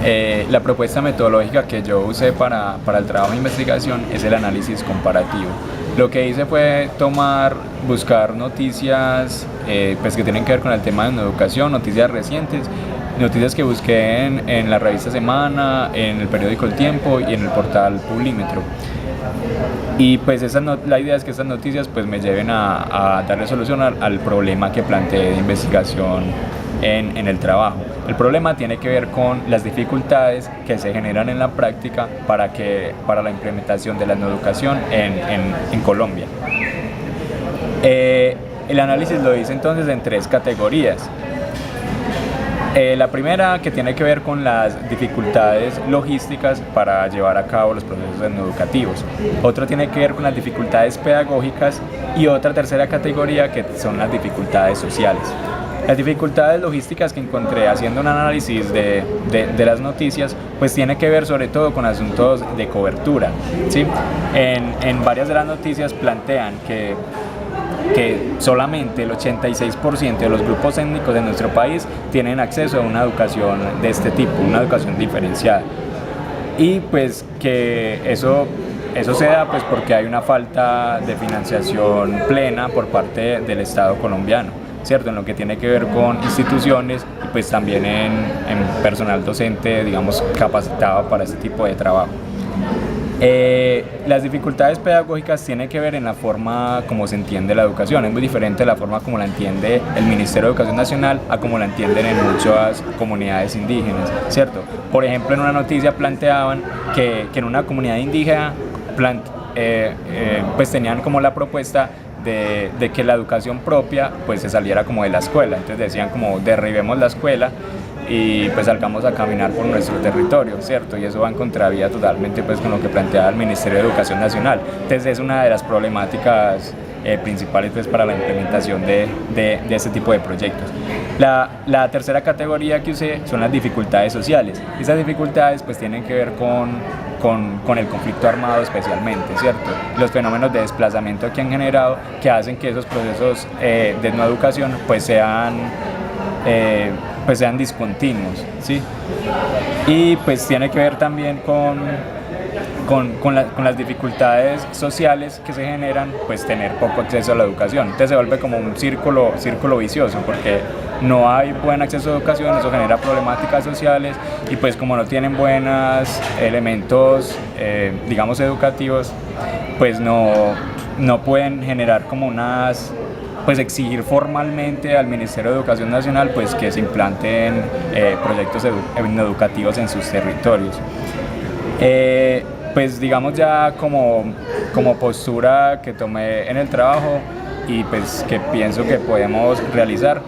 La propuesta metodológica que yo usé para el trabajo de investigación es el análisis comparativo. Lo que hice fue buscar noticias pues que tienen que ver con el tema de educación, noticias recientes, noticias que busqué en la revista Semana, en el periódico El Tiempo y en el portal Publímetro. Y pues la idea es que estas noticias pues me lleven a darle solución al problema que planteé de investigación en el trabajo. El problema tiene que ver con las dificultades que se generan en la práctica para la implementación de la educación en Colombia. El análisis lo hice entonces en 3 categorías. La primera, que tiene que ver con las dificultades logísticas para llevar a cabo los procesos educativos. Otra tiene que ver con las dificultades pedagógicas y otra tercera categoría que son las dificultades sociales. Las dificultades logísticas que encontré haciendo un análisis de las noticias pues tiene que ver sobre todo con asuntos de cobertura, ¿sí? En varias de las noticias plantean que solamente el 86% de los grupos étnicos de nuestro país tienen acceso a una educación de este tipo, una educación diferenciada. Y pues que eso se da pues porque hay una falta de financiación plena por parte del Estado colombiano, ¿cierto? En lo que tiene que ver con instituciones y pues también en personal docente, digamos, capacitado para este tipo de trabajo. Las dificultades pedagógicas tienen que ver en la forma como se entiende la educación. Es muy diferente la forma como la entiende el Ministerio de Educación Nacional a como la entienden en muchas comunidades indígenas, ¿cierto? Por ejemplo, en una noticia planteaban que en una comunidad indígena pues tenían como la propuesta de que la educación propia pues se saliera como de la escuela. Entonces decían como derribemos la escuela y pues salgamos a caminar por nuestro territorio, ¿cierto? Y eso va en contravía totalmente pues con lo que planteaba el Ministerio de Educación Nacional. Entonces es una de las problemáticas principales pues para la implementación de este tipo de proyectos. La tercera categoría que usé son las dificultades sociales. Esas dificultades pues tienen que ver con el conflicto armado especialmente, ¿cierto? Los fenómenos de desplazamiento que han generado, que hacen que esos procesos de no educación pues sean discontinuos, ¿sí? Y pues tiene que ver también con las dificultades sociales que se generan, pues tener poco acceso a la educación. Entonces se vuelve como un círculo vicioso, porque no hay buen acceso a educación, eso genera problemáticas sociales y pues como no tienen buenos elementos, digamos, educativos, pues no pueden generar como pues exigir formalmente al Ministerio de Educación Nacional pues que se implanten proyectos educativos en sus territorios. Pues digamos ya como postura que tomé en el trabajo y pues que pienso que podemos realizar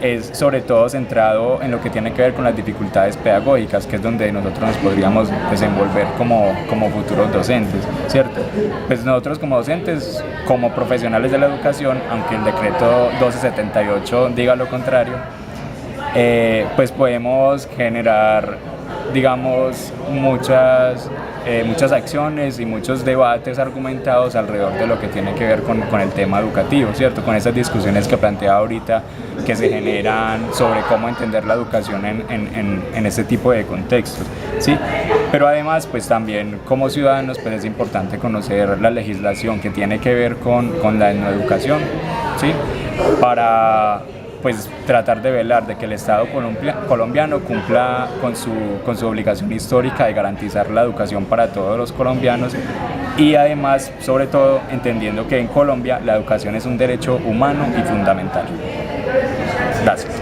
es sobre todo centrado en lo que tiene que ver con las dificultades pedagógicas, que es donde nosotros nos podríamos desenvolver como futuros docentes, ¿cierto? Pues nosotros como docentes, como profesionales de la educación, aunque el decreto 1278 diga lo contrario, pues podemos generar, digamos, muchas acciones y muchos debates argumentados alrededor de lo que tiene que ver con el tema educativo, ¿cierto? Con esas discusiones que planteaba ahorita que se generan sobre cómo entender la educación en este tipo de contextos, ¿sí? Pero además, pues también como ciudadanos, pues es importante conocer la legislación que tiene que ver con la educación, ¿sí? Para pues tratar de velar de que el Estado colombiano cumpla con su obligación histórica de garantizar la educación para todos los colombianos y además, sobre todo, entendiendo que en Colombia la educación es un derecho humano y fundamental. Gracias.